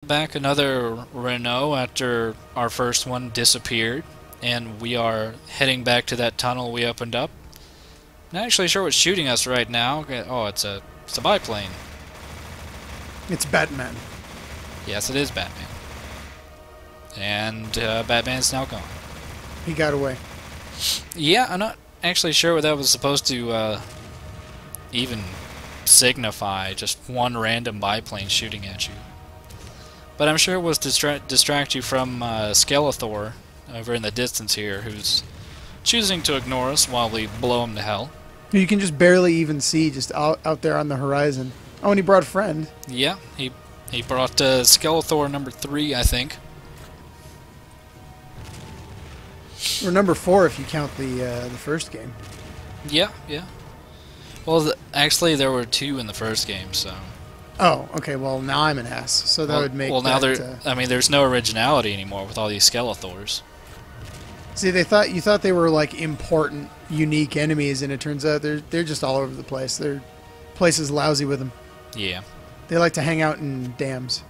back another Renault after our first one disappeared, and we are heading back to that tunnel we opened up. Not actually sure what's shooting us right now. Oh, it's a biplane. It's Batman. Yes, it is Batman. And Batman's now gone. He got away. Yeah, I'm not actually sure what that was supposed to even signify. Just one random biplane shooting at you. But I'm sure it was distract you from Skeletor over in the distance here, who's choosing to ignore us while we blow him to hell. You can just barely even see just out there on the horizon. Oh, and he brought a friend. Yeah, he brought Skeletor number 3, I think. Or number 4 if you count the first game. Yeah, yeah. Well, actually, there were 2 in the first game, so. Oh, okay. Well, now I'm an ass. So that would make. Well, now I mean, there's no originality anymore with all these Skelethors. See, you thought they were like important, unique enemies, and it turns out they're just all over the place. Their place is lousy with them. Yeah. They like to hang out in dams.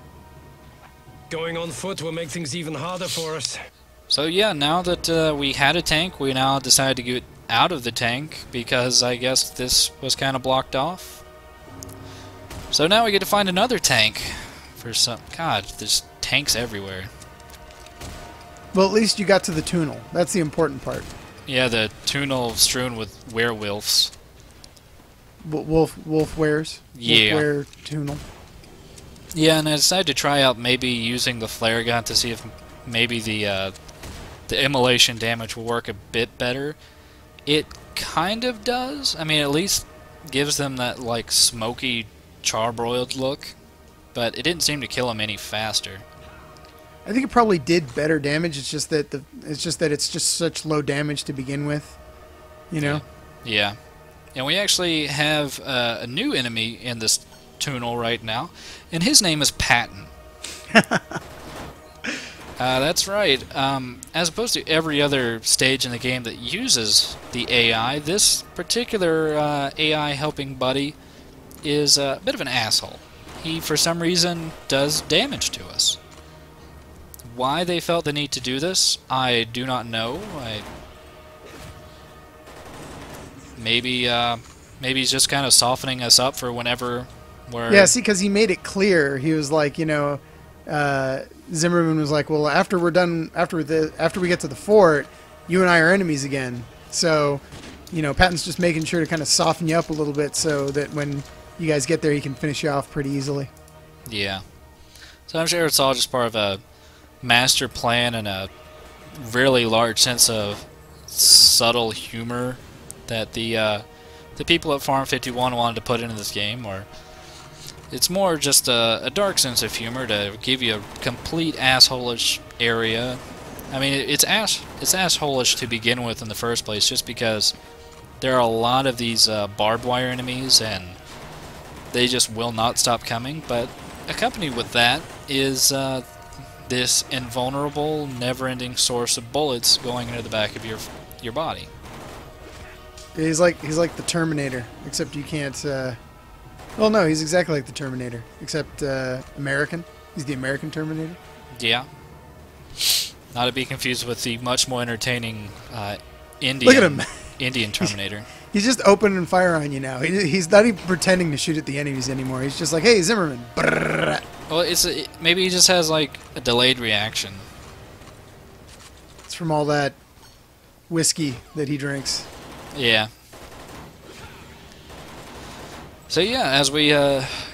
Going on foot will make things even harder for us. So yeah, now that we had a tank, we now decided to get out of the tank because I guess this was kind of blocked off. So now we get to find another tank for some. God, there's tanks everywhere. Well, at least you got to the tunel. That's the important part. Yeah, the tunel strewn with werewolves. Wolf wares. Yeah. Wolf-ware tunel. Yeah, and I decided to try out maybe using the flare gun to see if maybe the immolation damage will work a bit better. It kind of does. I mean, at least gives them that like smoky, charbroiled look, but it didn't seem to kill them any faster. I think it probably did better damage. It's just that it's just such low damage to begin with. You know. Yeah. And we actually have a new enemy in this tunel right now, and his name is Patton. That's right. As opposed to every other stage in the game that uses the AI, this particular AI helping buddy is a bit of an asshole. He, for some reason, does damage to us. Why they felt the need to do this, I do not know. Maybe he's just kind of softening us up for whenever we're... Yeah, see, because he made it clear. He was like, you know, Zimmerman was like, well, after we're done, after we get to the fort, you and I are enemies again. So, you know, Patton's just making sure to kind of soften you up a little bit so that when you guys get there, he can finish you off pretty easily. Yeah. So I'm sure it's all just part of a master plan and a really large sense of subtle humor that the people at Farm 51 wanted to put into this game, or it's more just a dark sense of humor to give you a complete asshole-ish area. I mean, it's asshole-ish to begin with in the first place, just because there are a lot of these barbed wire enemies, and they just will not stop coming. But accompanied with that is this invulnerable, never-ending source of bullets going into the back of your body. He's like the Terminator, except you can't. Well, no, he's exactly like the Terminator, except American. He's the American Terminator. Yeah. Not to be confused with the much more entertaining Indian. Look at him. Indian Terminator. He's just opening fire on you now. He's not even pretending to shoot at the enemies anymore. He's just like, hey, Zimmerman. Brrr. Well, maybe he just has like a delayed reaction. It's from all that whiskey that he drinks. Yeah. So yeah, as we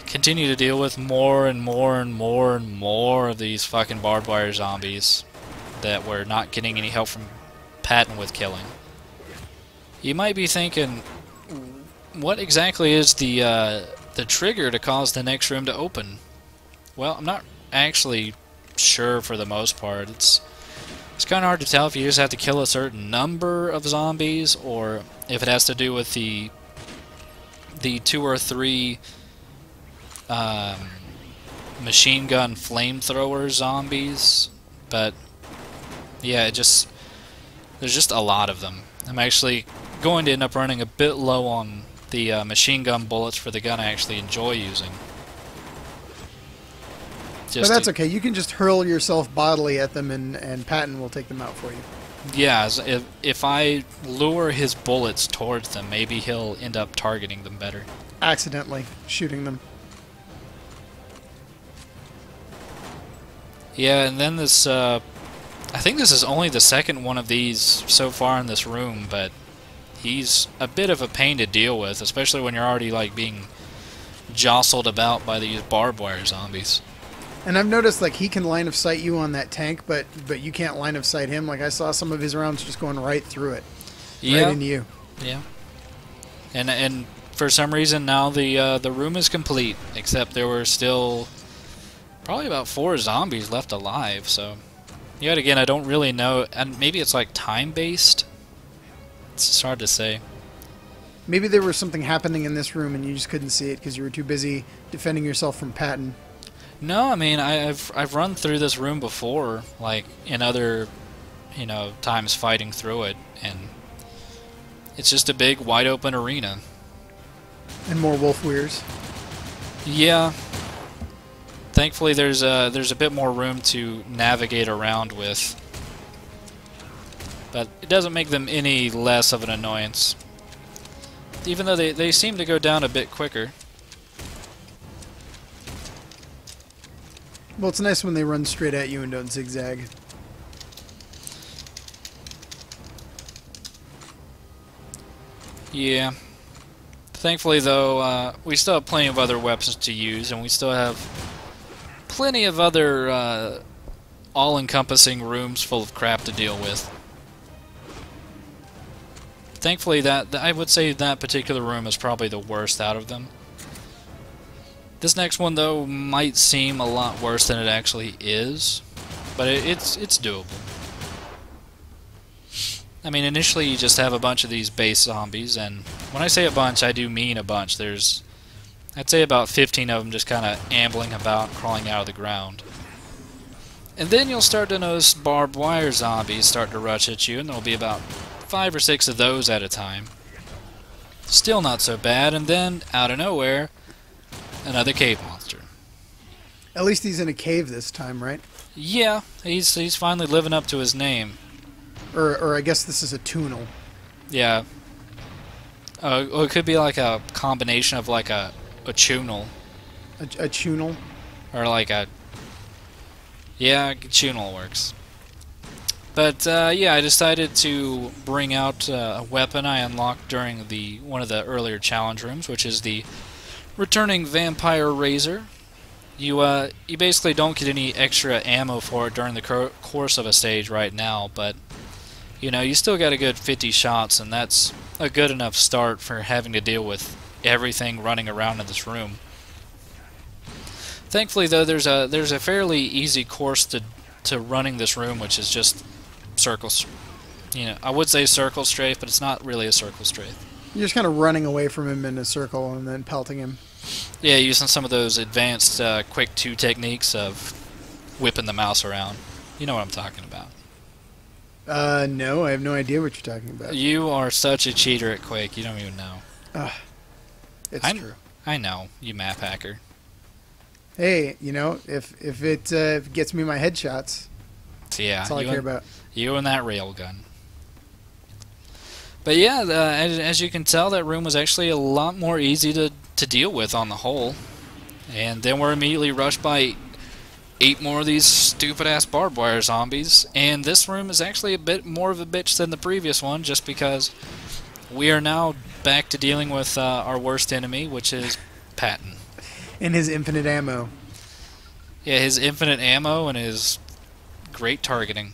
continue to deal with more and more and more and more of these fucking barbed wire zombies that we're not getting any help from Patton with killing, you might be thinking, what exactly is the trigger to cause the next room to open? Well, I'm not actually sure for the most part. It's kind of hard to tell if you just have to kill a certain number of zombies, or if it has to do with the 2 or 3 machine gun flamethrower zombies. But yeah, there's just a lot of them. I'm actually going to end up running a bit low on the machine gun bullets for the gun I actually enjoy using. But that's okay. You can just hurl yourself bodily at them, and Patton will take them out for you. Yeah, if I lure his bullets towards them, maybe he'll end up targeting them better. Accidentally shooting them. Yeah, and then this, I think this is only the second one of these so far in this room, but he's a bit of a pain to deal with, especially when you're already, like, being jostled about by these barbed wire zombies. And I've noticed, like, he can line of sight you on that tank, but you can't line of sight him. Like, I saw some of his rounds just going right through it. Yeah. Right into you. Yeah. And for some reason now the room is complete, except there were still probably about 4 zombies left alive, so... Yet again, I don't really know, and maybe it's like time-based? It's hard to say. Maybe there was something happening in this room and you just couldn't see it because you were too busy defending yourself from Patton. No, I mean, I've run through this room before, like, in other, you know, times fighting through it, and it's just a big, wide-open arena. And more wolf weirs. Yeah. Thankfully, there's a bit more room to navigate around with. But it doesn't make them any less of an annoyance. Even though they seem to go down a bit quicker. Well, it's nice when they run straight at you and don't zigzag. Yeah. Thankfully, though, we still have plenty of other weapons to use, and we still have plenty of other all-encompassing rooms full of crap to deal with. Thankfully, I would say that particular room is probably the worst out of them. This next one, though, might seem a lot worse than it actually is, but it's doable. I mean, initially you just have a bunch of these base zombies, and when I say a bunch, I do mean a bunch. There's, I'd say about 15 of them just kind of ambling about, crawling out of the ground. And then you'll start to notice barbed wire zombies start to rush at you, and there'll be about 5 or 6 of those at a time. Still not so bad, and then, out of nowhere, another cave monster. At least he's in a cave this time, right? Yeah, he's finally living up to his name. Or I guess this is a tunel. Yeah. Well, it could be like a combination of like a tunel. A tunel? Or like a... Yeah, tunel works. But yeah, I decided to bring out a weapon I unlocked during one of the earlier challenge rooms, which is the returning vampire razor. You basically don't get any extra ammo for it during the course of a stage right now, but you know, you still got a good 50 shots, and that's a good enough start for having to deal with everything running around in this room. Thankfully, though, there's a fairly easy course to running this room, which is just circles. You know, I would say circle strafe, but it's not really a circle strafe. You're just kind of running away from him in a circle and then pelting him. Yeah, using some of those advanced quick 2 techniques of whipping the mouse around. You know what I'm talking about. No, I have no idea what you're talking about. You are such a cheater at Quake, you don't even know. It's true. I know, you map hacker. Hey, you know, if it gets me my headshots, So yeah, that's all I care about. You and that railgun. But yeah, as you can tell, that room was actually a lot more easy to deal with on the whole. And then we're immediately rushed by 8 more of these stupid-ass barbed wire zombies. And this room is actually a bit more of a bitch than the previous one, just because we are now back to dealing with our worst enemy, which is Patton. And his infinite ammo. Yeah, his infinite ammo and his great targeting.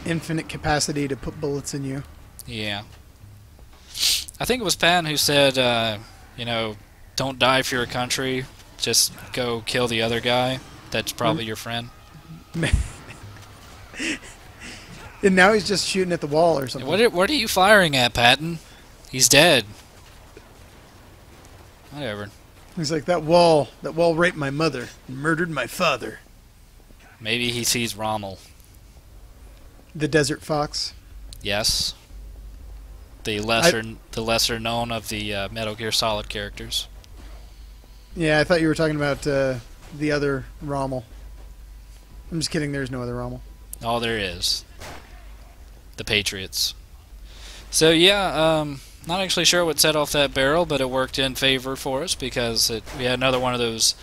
Infinite capacity to put bullets in you. Yeah. I think it was Patton who said, you know, don't die for your country, just go kill the other guy. That's probably your friend. And now he's just shooting at the wall or something. What are you firing at, Patton? He's dead. Whatever. He's like, that wall raped my mother and murdered my father. Maybe he sees Rommel. The Desert Fox. Yes. The lesser known of the Metal Gear Solid characters. Yeah, I thought you were talking about the other Rommel. I'm just kidding. There's no other Rommel. All there is. The Patriots. So yeah, not actually sure what set off that barrel, but it worked in favor for us because we had another one of those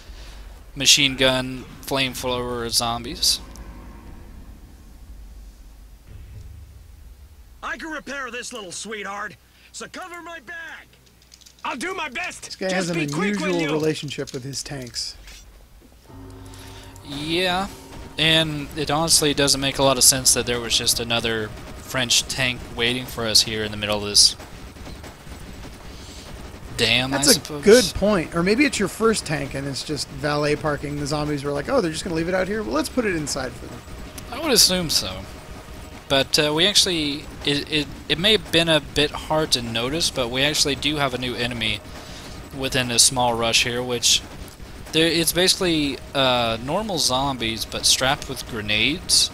machine gun flamethrower zombies. I can repair this little sweetheart, so cover my back. I'll do my best. This guy has an unusual relationship with his tanks. Yeah, and it honestly doesn't make a lot of sense that there was just another French tank waiting for us here in the middle of this dam, That's I suppose. a good point. Or maybe it's your first tank and it's just valet parking. The zombies were like, oh, they're just going to leave it out here? Well, let's put it inside for them. I would assume so. But we actually, it may have been a bit hard to notice, but we actually do have a new enemy within this small rush here, which it's basically normal zombies, but strapped with grenades.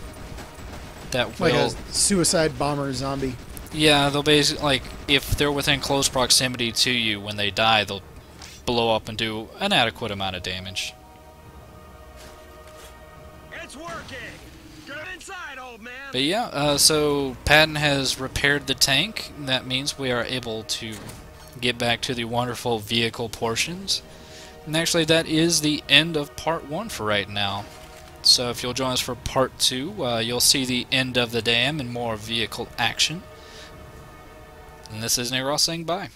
That Like will, a suicide bomber zombie. yeah, they'll basically, like, if they're within close proximity to you, when they die, they'll blow up and do an adequate amount of damage. It's working. Get inside, old man. But yeah, so Patton has repaired the tank. That means we are able to get back to the wonderful vehicle portions. And actually, that is the end of part 1 for right now. So if you'll join us for part 2, you'll see the end of the dam and more vehicle action. And this is Necrovision saying bye.